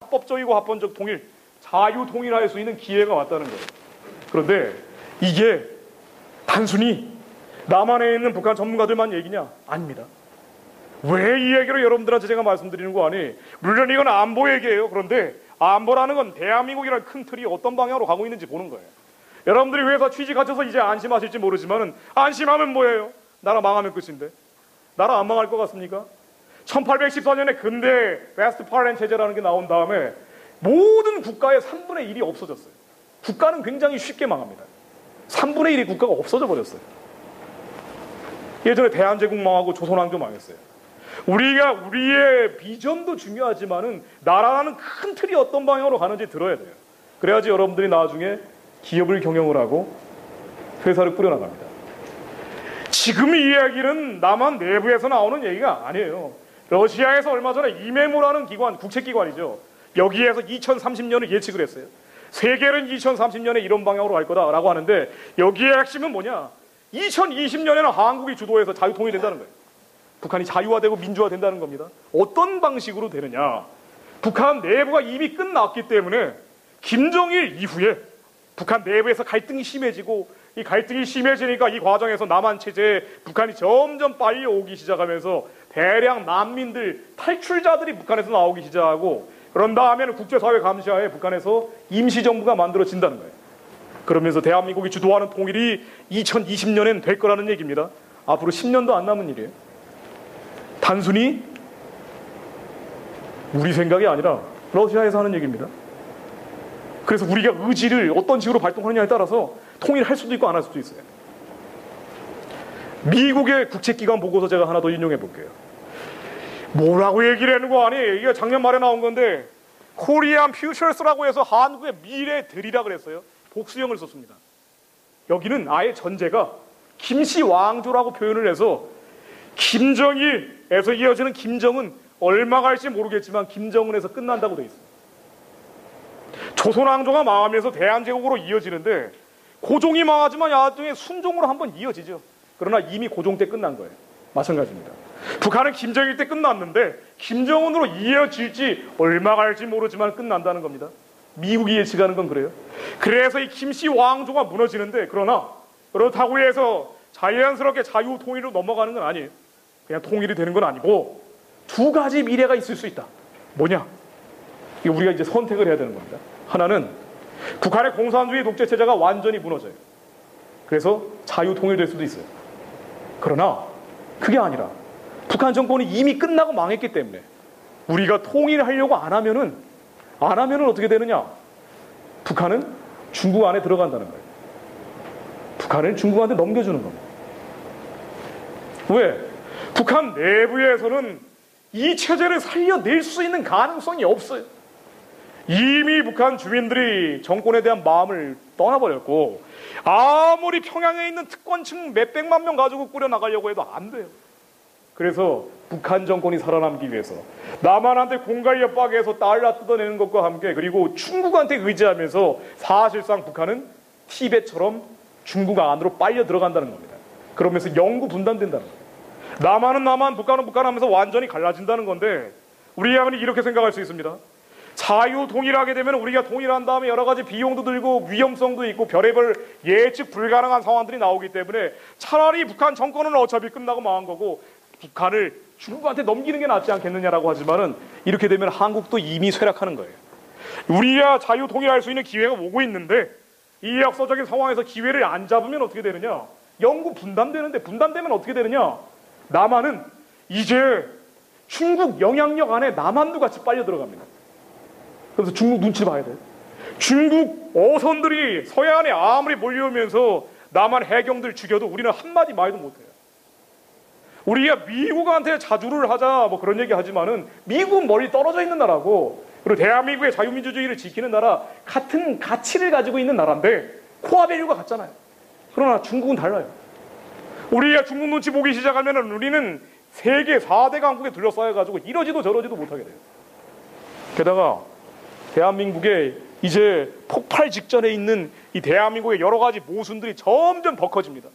합법적이고 합헌적 통일, 자유 통일할 수 있는 기회가 왔다는 거예요. 그런데 이게 단순히 남한에 있는 북한 전문가들만 얘기냐? 아닙니다. 왜 이 얘기를 여러분들한테 제가 말씀드리는 거 아니? 물론 이건 안보 얘기예요. 그런데 안보라는 건 대한민국이라는 큰 틀이 어떤 방향으로 가고 있는지 보는 거예요. 여러분들이 회사 취직하셔서 이제 안심하실지 모르지만은 안심하면 뭐예요? 나라 망하면 끝인데. 나라 안 망할 것 같습니까? 1814년에 근대 웨스트팔렌 체제라는 게 나온 다음에 모든 국가의 3분의 1이 없어졌어요. 국가는 굉장히 쉽게 망합니다. 3분의 1의 국가가 없어져 버렸어요. 예전에 대한제국 망하고 조선왕조 망했어요. 우리가 우리의 비전도 중요하지만은 나라라는 큰 틀이 어떤 방향으로 가는지 들어야 돼요. 그래야지 여러분들이 나중에 기업을 경영을 하고 회사를 꾸려나갑니다. 지금 이 이야기는 남한 내부에서 나오는 얘기가 아니에요. 러시아에서 얼마 전에 이메모라는 기관, 국책기관이죠. 여기에서 2030년을 예측을 했어요. 세계는 2030년에 이런 방향으로 갈 거다라고 하는데 여기의 핵심은 뭐냐? 2020년에는 한국이 주도해서 자유통일이 된다는 거예요. 북한이 자유화되고 민주화된다는 겁니다. 어떤 방식으로 되느냐? 북한 내부가 이미 끝났기 때문에 김정일 이후에 북한 내부에서 갈등이 심해지고 이 갈등이 심해지니까 이 과정에서 남한 체제에 북한이 점점 빨리 오기 시작하면서 대량 난민들, 탈출자들이 북한에서 나오기 시작하고 그런 다음에는 국제사회 감시하에 북한에서 임시정부가 만들어진다는 거예요. 그러면서 대한민국이 주도하는 통일이 2020년엔 될 거라는 얘기입니다. 앞으로 10년도 안 남은 일이에요. 단순히 우리 생각이 아니라 러시아에서 하는 얘기입니다. 그래서 우리가 의지를 어떤 식으로 발동하느냐에 따라서 통일할 수도 있고 안 할 수도 있어요. 미국의 국책기관 보고서 제가 하나 더 인용해 볼게요. 뭐라고 얘기를 하는 거 아니에요? 이게 작년 말에 나온 건데 코리안 퓨처스라고 해서 한국의 미래들이라 그랬어요. 복수형을 썼습니다. 여기는 아예 전제가 김씨 왕조라고 표현을 해서 김정일에서 이어지는 김정은 얼마 갈지 모르겠지만 김정은에서 끝난다고 돼 있어요. 조선왕조가 망하면서 대한제국으로 이어지는데 고종이 망하지만 나중에 순종으로 한번 이어지죠. 그러나 이미 고종 때 끝난 거예요. 마찬가지입니다. 북한은 김정일 때 끝났는데 김정은으로 이어질지 얼마 갈지 모르지만 끝난다는 겁니다. 미국이 예측하는 건 그래요. 그래서 이 김씨 왕조가 무너지는데 그러나 그렇다고 해서 자연스럽게 자유 통일로 넘어가는 건 아니에요. 그냥 통일이 되는 건 아니고 두 가지 미래가 있을 수 있다. 뭐냐? 이게 우리가 이제 선택을 해야 되는 겁니다. 하나는 북한의 공산주의 독재 체제가 완전히 무너져요. 그래서 자유 통일될 수도 있어요. 그러나 그게 아니라 북한 정권이 이미 끝나고 망했기 때문에 우리가 통일하려고 안 하면은 어떻게 되느냐? 북한은 중국 안에 들어간다는 거예요. 북한을 중국한테 넘겨주는 겁니다. 왜? 북한 내부에서는 이 체제를 살려낼 수 있는 가능성이 없어요. 이미 북한 주민들이 정권에 대한 마음을 떠나버렸고 아무리 평양에 있는 특권층 몇백만 명 가지고 꾸려나가려고 해도 안 돼요. 그래서 북한 정권이 살아남기 위해서 남한한테 공갈 협박해서 달러 뜯어내는 것과 함께 그리고 중국한테 의지하면서 사실상 북한은 티벳처럼 중국 안으로 빨려 들어간다는 겁니다. 그러면서 영구 분단된다는 거예요. 남한은 남한, 북한은 북한 하면서 완전히 갈라진다는 건데 우리가 이렇게 생각할 수 있습니다. 자유 통일하게 되면 우리가 통일한 다음에 여러 가지 비용도 들고 위험성도 있고 별의별 예측 불가능한 상황들이 나오기 때문에 차라리 북한 정권은 어차피 끝나고 망한 거고 북한을 중국한테 넘기는 게 낫지 않겠느냐라고 하지만은 이렇게 되면 한국도 이미 쇠락하는 거예요. 우리야 자유 통일할 수 있는 기회가 오고 있는데 이 역사적인 상황에서 기회를 안 잡으면 어떻게 되느냐? 영구 분단되는데 분단되면 어떻게 되느냐? 남한은 이제 중국 영향력 안에 남한도 같이 빨려 들어갑니다. 그래서 중국 눈치를 봐야 돼요. 중국 어선들이 서해안에 아무리 몰려오면서 남한 해경들 죽여도 우리는 한마디 말도 못해요. 우리가 미국한테 자주를 하자 뭐 그런 얘기 하지만은 미국은 멀리 떨어져 있는 나라고 그리고 대한민국의 자유민주주의를 지키는 나라 같은 가치를 가지고 있는 나라인데 코어 밸류가 같잖아요. 그러나 중국은 달라요. 우리가 중국 눈치 보기 시작하면은 우리는 세계 4대 강국에 둘러싸여가지고 이러지도 저러지도 못하게 돼요. 게다가 대한민국에 이제 폭발 직전에 있는 이 대한민국의 여러 가지 모순들이 점점 더 커집니다.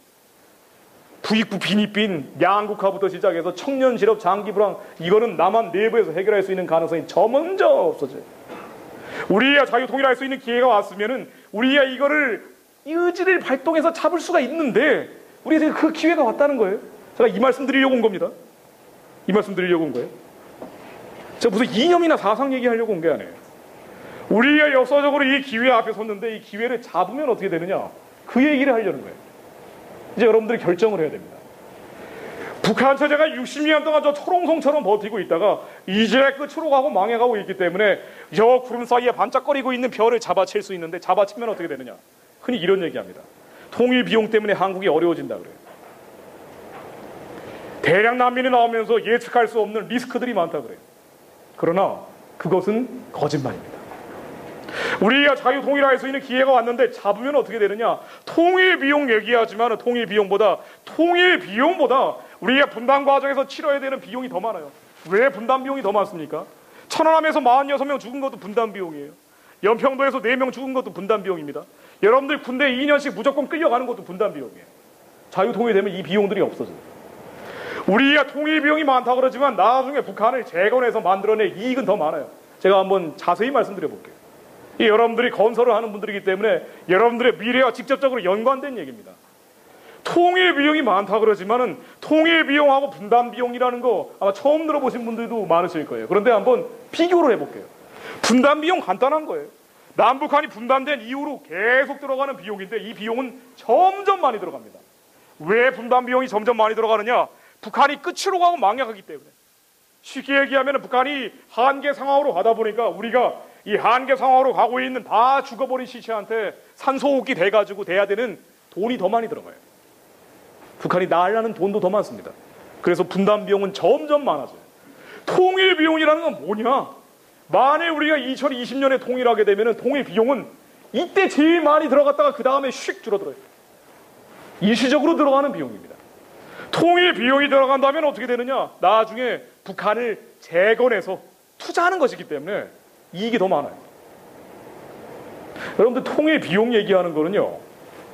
부익부 빈익빈 양극화부터 시작해서 청년 실업 장기 불황 이거는 남한 내부에서 해결할 수 있는 가능성이 저 먼저 없어져요. 우리야 자유통일할 수 있는 기회가 왔으면은 우리야 이거를 의지를 발동해서 잡을 수가 있는데 우리가 그 기회가 왔다는 거예요. 제가 이 말씀 드리려고 온 겁니다. 이 말씀 드리려고 온 거예요. 제가 무슨 이념이나 사상 얘기하려고 온 게 아니에요. 우리가 역사적으로 이 기회 앞에 섰는데 이 기회를 잡으면 어떻게 되느냐, 그 얘기를 하려는 거예요. 이제 여러분들이 결정을 해야 됩니다. 북한 체제가 60년 동안 저 초롱성처럼 버티고 있다가 이제 끝으로 가고 망해가고 있기 때문에 저 구름 사이에 반짝거리고 있는 별을 잡아챌 수 있는데, 잡아치면 어떻게 되느냐, 흔히 이런 얘기합니다. 통일 비용 때문에 한국이 어려워진다 그래요. 대량 난민이 나오면서 예측할 수 없는 리스크들이 많다 그래요. 그러나 그것은 거짓말입니다. 우리가 자유통일할 수 있는 기회가 왔는데 잡으면 어떻게 되느냐, 통일 비용 얘기하지만 통일 비용보다 우리가 분단 과정에서 치러야 되는 비용이 더 많아요. 왜 분단 비용이 더 많습니까? 천안함에서 46명 죽은 것도 분단 비용이에요. 연평도에서 4명 죽은 것도 분단 비용입니다. 여러분들 군대 2년씩 무조건 끌려가는 것도 분단 비용이에요. 자유통일되면 이 비용들이 없어져요. 우리가 통일 비용이 많다고 그러지만 나중에 북한을 재건해서 만들어낼 이익은 더 많아요. 제가 한번 자세히 말씀드려 볼게요. 이 여러분들이 건설을 하는 분들이기 때문에 여러분들의 미래와 직접적으로 연관된 얘기입니다. 통일 비용이 많다고 그러지만은 통일 비용하고 분단 비용이라는 거 아마 처음 들어보신 분들도 많으실 거예요. 그런데 한번 비교를 해볼게요. 분단 비용 간단한 거예요. 남북한이 분단된 이후로 계속 들어가는 비용인데 이 비용은 점점 많이 들어갑니다. 왜 분단 비용이 점점 많이 들어가느냐? 북한이 끝으로 가고 망해가기 때문에. 쉽게 얘기하면 북한이 한계 상황으로 가다 보니까 우리가 이 한계 상황으로 가고 있는 다 죽어버린 시체한테 산소호흡기 대가지고 대야 되는 돈이 더 많이 들어가요. 북한이 나으려는 돈도 더 많습니다. 그래서 분단 비용은 점점 많아져요. 통일 비용이라는 건 뭐냐? 만에 우리가 2020년에 통일하게 되면 통일 비용은 이때 제일 많이 들어갔다가 그 다음에 휙 줄어들어요. 일시적으로 들어가는 비용입니다. 통일 비용이 들어간다면 어떻게 되느냐? 나중에 북한을 재건해서 투자하는 것이기 때문에 이익이 더 많아요. 여러분들 통일 비용 얘기하는 거는요,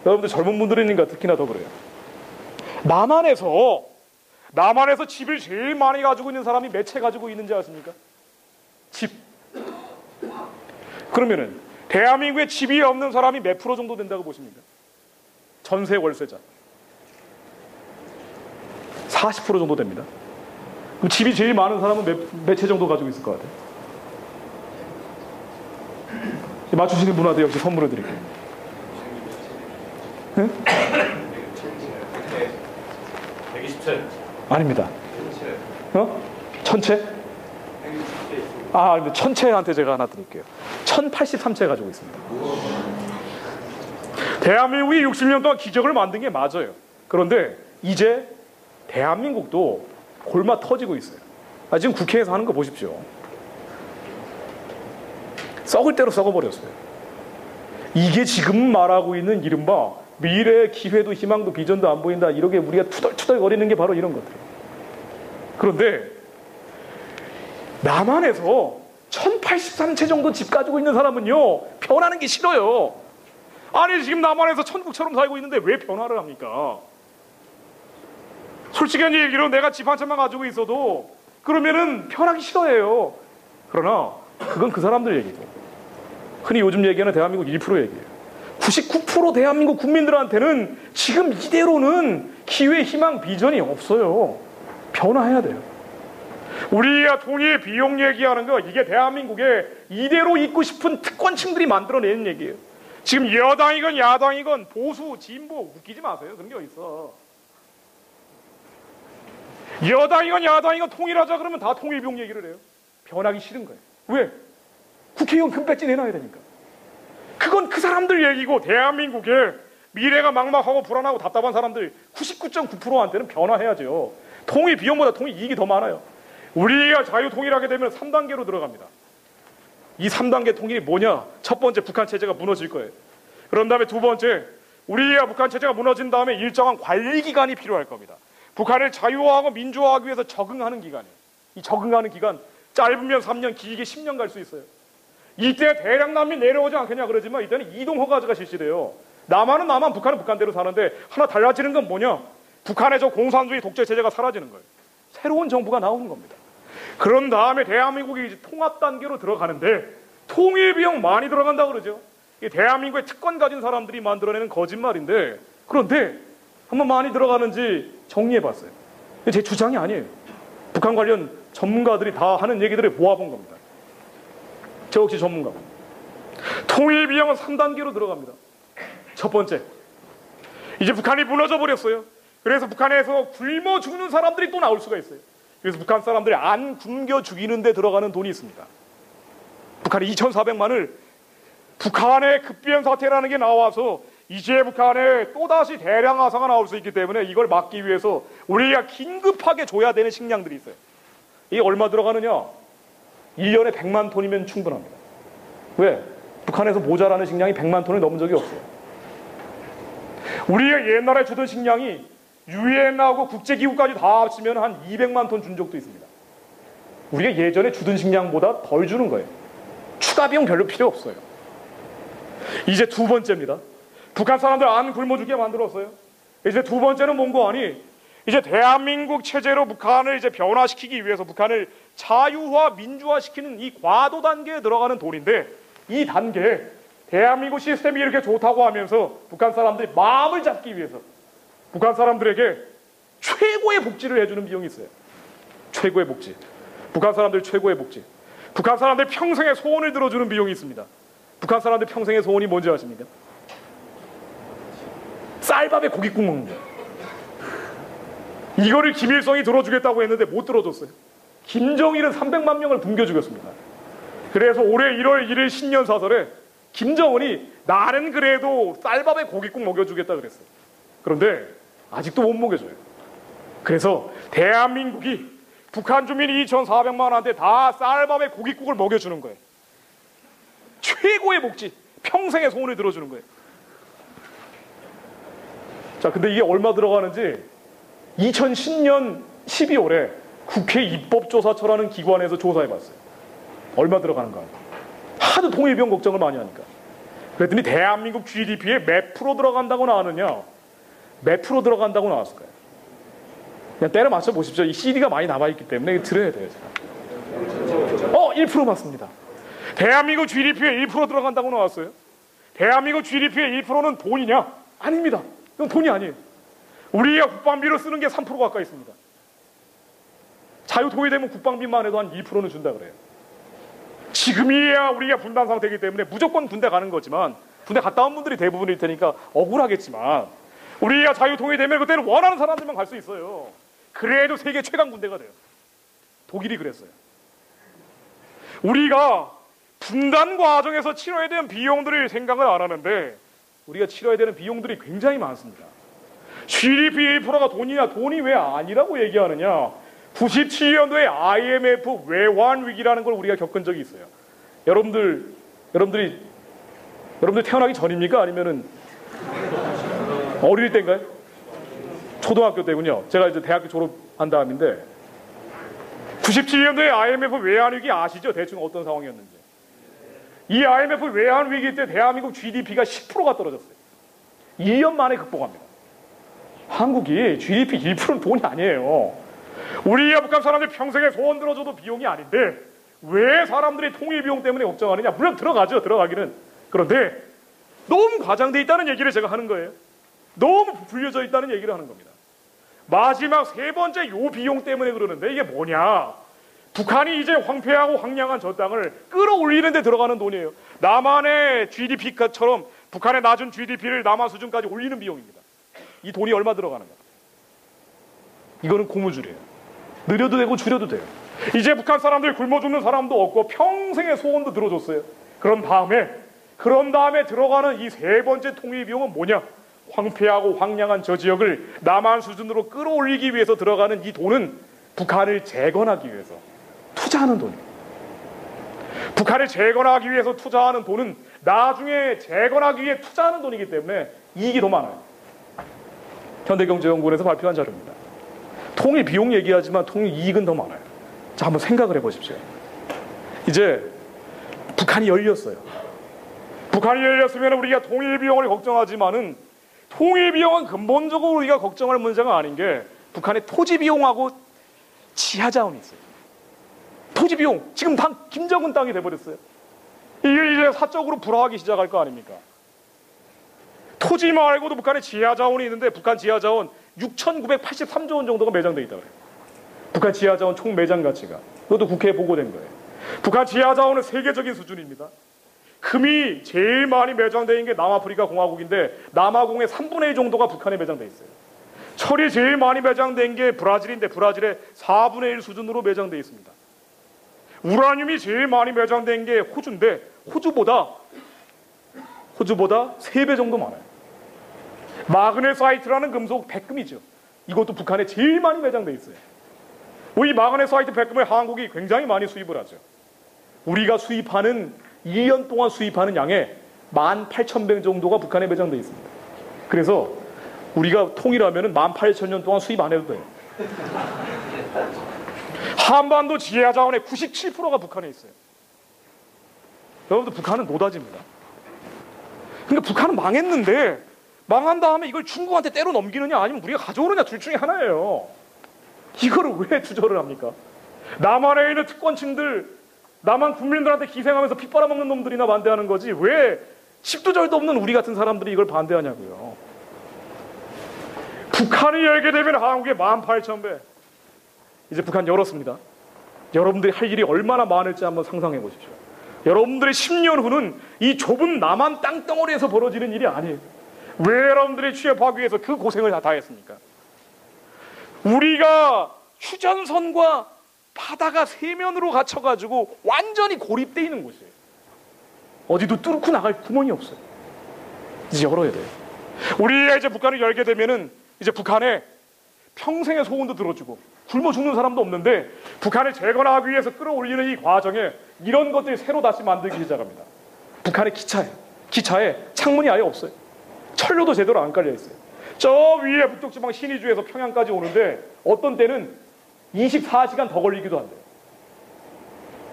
여러분들 젊은 분들이니까 특히나 더 그래요. 남한에서 집을 제일 많이 가지고 있는 사람이 몇 채 가지고 있는지 아십니까? 집. 그러면은 대한민국에 집이 없는 사람이 몇 프로 정도 된다고 보십니까? 전세 월세자 40% 정도 됩니다. 그럼 집이 제일 많은 사람은 몇 채 정도 가지고 있을 것 같아요? 맞추시는 분한테 역시 선물을 드릴게요. 네? 120채. 아닙니다. 1000채? 아, 1000채한테 제가 하나 드릴게요. 1083채 가지고 있습니다. 대한민국이 60년 동안 기적을 만든 게 맞아요. 그런데 이제 대한민국도 골마 터지고 있어요. 지금 국회에서 하는 거 보십시오. 썩을 대로 썩어버렸어요. 이게 지금 말하고 있는 이른바 미래의 기회도 희망도 비전도 안 보인다, 이렇게 우리가 투덜투덜거리는 게 바로 이런 것들이에요. 그런데 남한에서 1083채 정도 집 가지고 있는 사람은요, 변하는 게 싫어요. 아니 지금 남한에서 천국처럼 살고 있는데 왜 변화를 합니까? 솔직한 얘기로 내가 집 한 채만 가지고 있어도 그러면은 변하기 싫어해요. 그러나 그건 그 사람들 얘기죠. 흔히 요즘 얘기하는 대한민국 1% 얘기예요. 99% 대한민국 국민들한테는 지금 이대로는 기회, 희망, 비전이 없어요. 변화해야 돼요. 우리가 통일 비용 얘기하는 거, 이게 대한민국에 이대로 있고 싶은 특권층들이 만들어내는 얘기예요. 지금 여당이건 야당이건 보수, 진보, 웃기지 마세요. 그런 게 어딨어. 여당이건 야당이건 통일하자 그러면 다 통일 비용 얘기를 해요. 변하기 싫은 거예요. 왜? 국회의원 금배지 내놔야 되니까. 그건 그 사람들 얘기고, 대한민국에 미래가 막막하고 불안하고 답답한 사람들 99.9%한테는 변화해야죠. 통일 비용보다 통일 이익이 더 많아요. 우리가 자유통일하게 되면 3단계로 들어갑니다. 이 3단계 통일이 뭐냐? 첫 번째, 북한 체제가 무너질 거예요. 그런 다음에 두 번째, 우리가 북한 체제가 무너진 다음에 일정한 관리 기간이 필요할 겁니다. 북한을 자유화하고 민주화하기 위해서 적응하는 기간이에요. 이 적응하는 기간, 짧으면 3년, 길게 10년 갈 수 있어요. 이때 대량 난민 내려오지 않겠냐 그러지만 이때는 이동 허가제가 실시돼요. 남한은 남한, 북한은 북한대로 사는데 하나 달라지는 건 뭐냐? 북한의 저 공산주의 독재 체제가 사라지는 거예요. 새로운 정부가 나오는 겁니다. 그런 다음에 대한민국이 이제 통합 단계로 들어가는데, 통일 비용 많이 들어간다 그러죠. 이게 대한민국의 특권 가진 사람들이 만들어내는 거짓말인데, 그런데 한번 많이 들어가는지 정리해봤어요. 제 주장이 아니에요. 북한 관련 전문가들이 다 하는 얘기들을 모아본 겁니다. 저 역시 전문가. 통일 비용은 3단계로 들어갑니다. 첫 번째, 이제 북한이 무너져 버렸어요. 그래서 북한에서 굶어 죽는 사람들이 또 나올 수가 있어요. 그래서 북한 사람들이 안 굶겨 죽이는 데 들어가는 돈이 있습니다. 북한이 2,400만을 북한의 급비현 사태라는 게 나와서 이제 북한에 또다시 대량 하사가 나올 수 있기 때문에 이걸 막기 위해서 우리가 긴급하게 줘야 되는 식량들이 있어요. 이게 얼마 들어가느냐? 1년에 100만 톤이면 충분합니다. 왜? 북한에서 모자라는 식량이 100만 톤을 넘은 적이 없어요. 우리가 옛날에 주던 식량이 유엔하고 국제기구까지 다 합치면 한 200만 톤 준 적도 있습니다. 우리가 예전에 주던 식량보다 덜 주는 거예요. 추가 비용 별로 필요 없어요. 이제 두 번째입니다. 북한 사람들 안 굶어 죽게 만들었어요. 이제 두 번째는 뭔고 하니, 이제 대한민국 체제로 북한을 이제 변화시키기 위해서 북한을 자유화, 민주화시키는 이 과도 단계에 들어가는 돈인데, 이 단계에 대한민국 시스템이 이렇게 좋다고 하면서 북한 사람들이 마음을 잡기 위해서 북한 사람들에게 최고의 복지를 해주는 비용이 있어요. 최고의 복지. 북한 사람들 최고의 복지. 북한 사람들 평생의 소원을 들어주는 비용이 있습니다. 북한 사람들 평생의 소원이 뭔지 아십니까? 쌀밥에 고깃국 먹는 거예요. 이거를 김일성이 들어주겠다고 했는데 못 들어줬어요. 김정일은 300만 명을 굶겨 죽였습니다. 그래서 올해 1월 1일 신년사설에 김정은이 나는 그래도 쌀밥에 고깃국 먹여주겠다 그랬어요. 그런데 아직도 못 먹여줘요. 그래서 대한민국이 북한 주민 2,400만한테 다 쌀밥에 고깃국을 먹여주는 거예요. 최고의 복지, 평생의 소원을 들어주는 거예요. 자, 근데 이게 얼마 들어가는지 2010년 12월에 국회 입법조사처라는 기관에서 조사해봤어요. 얼마 들어가는가. 하도 통일비용 걱정을 많이 하니까. 그랬더니 대한민국 GDP에 몇 프로 들어간다고 나왔느냐? 몇 프로 들어간다고 나왔을까요? 그냥 때려 맞춰 보십시오. 이 CD가 많이 남아있기 때문에 들어야 돼요. 1% 맞습니다. 대한민국 GDP에 1% 들어간다고 나왔어요. 대한민국 GDP의 1%는 돈이냐? 아닙니다. 이건 돈이 아니에요. 우리가 국방비로 쓰는 게 3% 가까이 있습니다. 자유통일되면 국방비만 해도 한 2%는 준다 그래요. 지금이야 우리가 분단 상태이기 때문에 무조건 군대 가는 거지만, 군대 갔다 온 분들이 대부분일 테니까 억울하겠지만, 우리가 자유통일되면 그때는 원하는 사람들만 갈 수 있어요. 그래도 세계 최강 군대가 돼요. 독일이 그랬어요. 우리가 분단 과정에서 치러야 되는 비용들을 생각을 안 하는데, 우리가 치러야 되는 비용들이 굉장히 많습니다. GDP 1%가 돈이냐? 돈이 왜 아니라고 얘기하느냐? 97년도에 IMF 외환 위기라는 걸 우리가 겪은 적이 있어요. 여러분들이 태어나기 전입니까? 아니면은 어릴 때인가요? 초등학교 때군요. 제가 이제 대학교 졸업한 다음인데, 97년도에 IMF 외환 위기 아시죠? 대충 어떤 상황이었는지. 이 IMF 외환 위기 때 대한민국 GDP가 10%가 떨어졌어요. 2년 만에 극복합니다. 한국이 GDP 1%는 돈이 아니에요. 우리가 북한 사람들 평생에 소원 들어줘도 비용이 아닌데 왜 사람들이 통일 비용 때문에 걱정하느냐? 물론 들어가죠, 들어가기는. 그런데 너무 과장돼 있다는 얘기를 제가 하는 거예요. 너무 부풀려져 있다는 얘기를 하는 겁니다. 마지막 세 번째 요 비용 때문에 그러는데, 이게 뭐냐? 북한이 이제 황폐하고 황량한 저 땅을 끌어올리는 데 들어가는 돈이에요. 남한의 GDP처럼 북한의 낮은 GDP를 남한 수준까지 올리는 비용입니다. 이 돈이 얼마 들어가는가? 이거는 고무줄이에요. 느려도 되고 줄여도 돼요. 이제 북한 사람들 굶어 죽는 사람도 없고 평생의 소원도 들어줬어요. 그런 다음에 들어가는 이 세 번째 통일 비용은 뭐냐? 황폐하고 황량한 저 지역을 남한 수준으로 끌어올리기 위해서 들어가는 이 돈은 북한을 재건하기 위해서 투자하는 돈이에요. 북한을 재건하기 위해서 투자하는 돈은 나중에 재건하기 위해 투자하는 돈이기 때문에 이익이 더 많아요. 현대경제연구원에서 발표한 자료입니다. 통일 비용 얘기하지만 통일 이익은 더 많아요. 자, 한번 생각을 해보십시오. 이제 북한이 열렸어요. 북한이 열렸으면 우리가 통일 비용을 걱정하지만은, 통일 비용은 근본적으로 우리가 걱정할 문제가 아닌 게 북한의 토지 비용하고 지하 자원이 있어요. 토지 비용, 지금 당 김정은 땅이 돼버렸어요. 이게 이제 사적으로 불화하기 시작할 거 아닙니까? 토지 말고도 북한에 지하자원이 있는데 북한 지하자원 6,983조 원 정도가 매장돼 있다고 해요. 북한 지하자원 총 매장 가치가. 그것도 국회에 보고된 거예요. 북한 지하자원은 세계적인 수준입니다. 금이 제일 많이 매장되어 있는 게 남아프리카 공화국인데 남아공의 3분의 1 정도가 북한에 매장되어 있어요. 철이 제일 많이 매장된 게 브라질인데 브라질의 4분의 1 수준으로 매장되어 있습니다. 우라늄이 제일 많이 매장된 게 호주인데 호주보다 3배 정도 많아요. 마그네사이트라는 금속 백금이죠. 이것도 북한에 제일 많이 매장되어 있어요. 이 마그네사이트 백금을 한국이 굉장히 많이 수입을 하죠. 우리가 수입하는 1년 동안 수입하는 양의 18,000배 정도가 북한에 매장되어 있습니다. 그래서 우리가 통일하면 18,000년 동안 수입 안 해도 돼요. 한반도 지하자원의 97%가 북한에 있어요. 여러분들 북한은 노다지입니다. 그러니까 북한은 망했는데 망한 다음에 이걸 중국한테 때려 넘기느냐 아니면 우리가 가져오느냐 둘 중에 하나예요. 이거를 왜 주저를 합니까? 남한에 있는 특권층들, 남한 국민들한테 기생하면서 피 빨아먹는 놈들이나 반대하는 거지 왜 10도 없는 우리 같은 사람들이 이걸 반대하냐고요. 북한이 열게 되면 한국의 18,000배. 이제 북한 열었습니다. 여러분들이 할 일이 얼마나 많을지 한번 상상해 보십시오. 여러분들의 10년 후는 이 좁은 남한 땅덩어리에서 벌어지는 일이 아니에요. 왜 여러분들이 취업하기 위해서 그 고생을 다 했습니까? 우리가 휴전선과 바다가 세면으로 갇혀가지고 완전히 고립되어 있는 곳이에요. 어디도 뚫고 나갈 구멍이 없어요. 이제 열어야 돼요. 우리가 이제 북한을 열게 되면은 이제 북한에 평생의 소원도 들어주고 굶어 죽는 사람도 없는데 북한을 재건하기 위해서 끌어올리는 이 과정에 이런 것들이 새로 다시 만들기 시작합니다. 북한의 기차예요. 기차에 창문이 아예 없어요. 철로도 제대로 안 깔려 있어요. 저 위에 북쪽지방 신의주에서 평양까지 오는데 어떤 때는 24시간 더 걸리기도 한대요.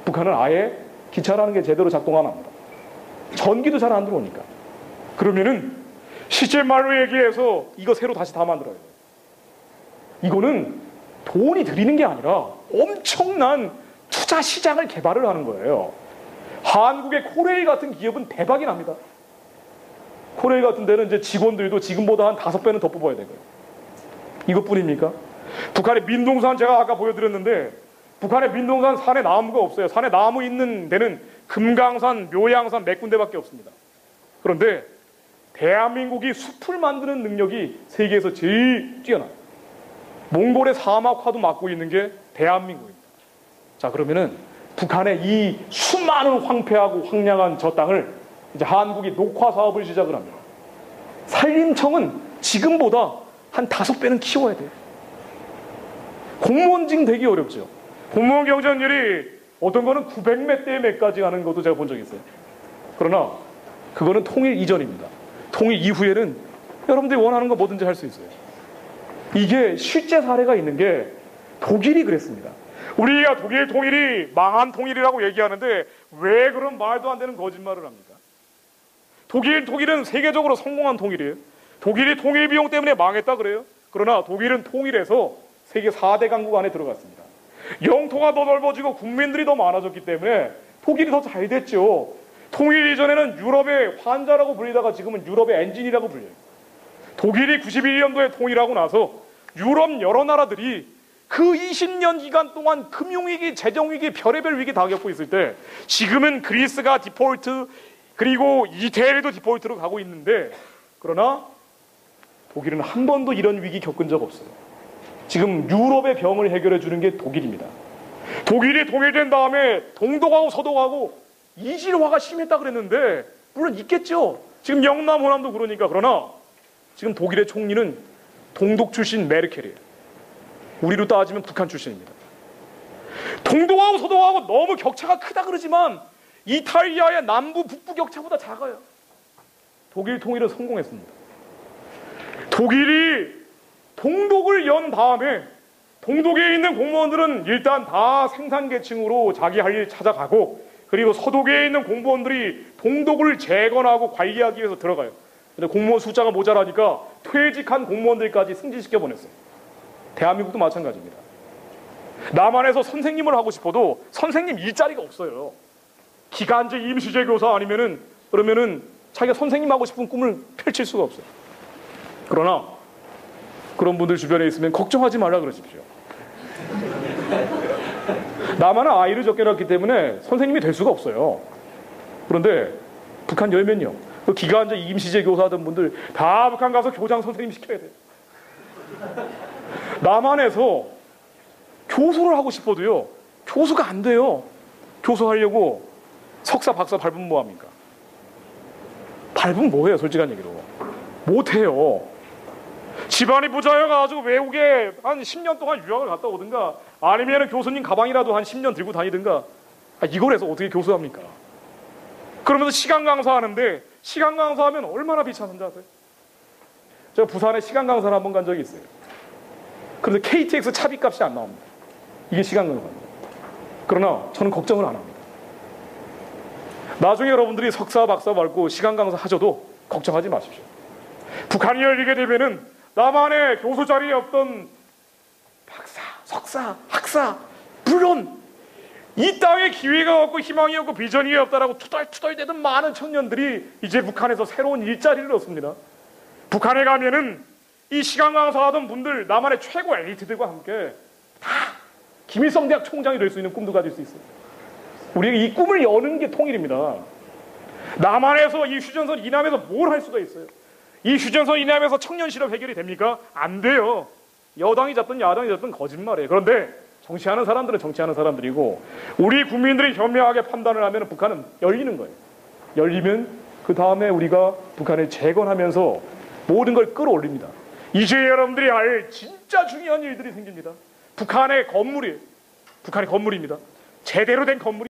북한은 아예 기차라는 게 제대로 작동 안 합니다. 전기도 잘 안 들어오니까. 그러면은 실제 말로 얘기해서 이거 새로 다시 다 만들어야 돼요. 이거는 돈이 들이는 게 아니라 엄청난 투자 시장을 개발을 하는 거예요. 한국의 코레일 같은 기업은 대박이 납니다. 코레일 같은 데는 이제 직원들도 지금보다 한 5배는 더 뽑아야 되고요. 이것뿐입니까? 북한의 민동산 제가 아까 보여드렸는데 북한의 민동산 산에 나무가 없어요. 산에 나무 있는 데는 금강산, 묘양산 몇 군데밖에 없습니다. 그런데 대한민국이 숲을 만드는 능력이 세계에서 제일 뛰어나요. 몽골의 사막화도 맡고 있는 게 대한민국입니다. 자, 그러면은 북한의 이 수많은 황폐하고 황량한 저 땅을 이제 한국이 녹화 사업을 시작을 합니다. 산림청은 지금보다 한 5배는 키워야 돼요. 공무원 지금 되기 어렵죠. 공무원 경쟁률이 어떤 거는 900몇 대 몇까지 가는 것도 제가 본 적이 있어요. 그러나 그거는 통일 이전입니다. 통일 이후에는 여러분들이 원하는 거 뭐든지 할 수 있어요. 이게 실제 사례가 있는 게 독일이 그랬습니다. 우리가 독일 통일이 망한 통일이라고 얘기하는데 왜 그런 말도 안 되는 거짓말을 합니까? 독일은 세계적으로 성공한 통일이에요. 독일이 통일 비용 때문에 망했다 그래요. 그러나 독일은 통일해서 세계 4대 강국 안에 들어갔습니다. 영토가 더 넓어지고 국민들이 더 많아졌기 때문에 독일이 더 잘 됐죠. 통일 이전에는 유럽의 환자라고 불리다가 지금은 유럽의 엔진이라고 불려요. 독일이 91년도에 통일하고 나서 유럽 여러 나라들이 그 20년 기간 동안 금융위기, 재정위기, 별의별 위기 다 겪고 있을 때 지금은 그리스가 디폴트 그리고 이태리도 디폴트로 가고 있는데 그러나 독일은 한 번도 이런 위기 겪은 적 없어요. 지금 유럽의 병을 해결해 주는 게 독일입니다. 독일이 통일된 다음에 동독하고 서독하고 이질화가 심했다 그랬는데 물론 있겠죠. 지금 영남, 호남도 그러니까. 그러나 지금 독일의 총리는 동독 출신 메르켈이에요. 우리로 따지면 북한 출신입니다. 동독하고 서독하고 너무 격차가 크다 그러지만 이탈리아의 남부 북부 격차보다 작아요. 독일 통일은 성공했습니다. 독일이 동독을 연 다음에 동독에 있는 공무원들은 일단 다 생산계층으로 자기 할 일 찾아가고 그리고 서독에 있는 공무원들이 동독을 재건하고 관리하기 위해서 들어가요. 근데 공무원 숫자가 모자라니까 퇴직한 공무원들까지 승진시켜 보냈어요. 대한민국도 마찬가지입니다. 남한에서 선생님을 하고 싶어도 선생님 일자리가 없어요. 기간제 임시제 교사 아니면은 그러면은 자기가 선생님 하고 싶은 꿈을 펼칠 수가 없어요. 그러나 그런 분들 주변에 있으면 걱정하지 말라 그러십시오. 나만은 아이를 적게 낳기 때문에 선생님이 될 수가 없어요. 그런데 북한 열면요, 그 기간제 임시제 교사 하던 분들 다 북한 가서 교장 선생님 시켜야 돼요. 남한에서 교수를 하고 싶어도요, 교수가 안 돼요. 교수하려고 석사 박사 밟으면 뭐합니까? 밟으면 뭐해요? 솔직한 얘기로 못해요. 집안이 부자여가지고 외국에 한 10년 동안 유학을 갔다 오든가 아니면 교수님 가방이라도 한 10년 들고 다니든가. 이걸 해서 어떻게 교수합니까? 그러면서 시간 강사하는데, 시간 강사하면 얼마나 비싼지 아세요? 제가 부산에 시간 강사를 한번 간 적이 있어요. 그런데 KTX 차비값이 안 나옵니다. 이게 시간 강사입니다. 그러나 저는 걱정을 안 합니다. 나중에 여러분들이 석사 박사 밟고 시간 강사 하셔도 걱정하지 마십시오. 북한이 열리게 되면은 남한에 교수 자리에 없던 박사, 석사, 학사, 물론 이 땅에 기회가 없고 희망이 없고 비전이 없다라고 투덜투덜대던 많은 청년들이 이제 북한에서 새로운 일자리를 얻습니다. 북한에 가면은 이 시간 강사하던 분들, 남한의 최고 엘리트들과 함께 다 김일성 대학 총장이 될 수 있는 꿈도 가질 수 있어요. 우리가 이 꿈을 여는 게 통일입니다. 남한에서 이 휴전선 이남에서 뭘 할 수가 있어요? 이 휴전선 이남에서 청년 실업 해결이 됩니까? 안 돼요. 여당이 잡든 야당이 잡든 거짓말이에요. 그런데 정치하는 사람들은 정치하는 사람들이고, 우리 국민들이 현명하게 판단을 하면 북한은 열리는 거예요. 열리면 그 다음에 우리가 북한을 재건하면서 모든 걸 끌어올립니다. 이제 여러분들이 알 진짜 중요한 일들이 생깁니다. 북한의 건물이에요. 북한의 건물입니다. 제대로 된 건물이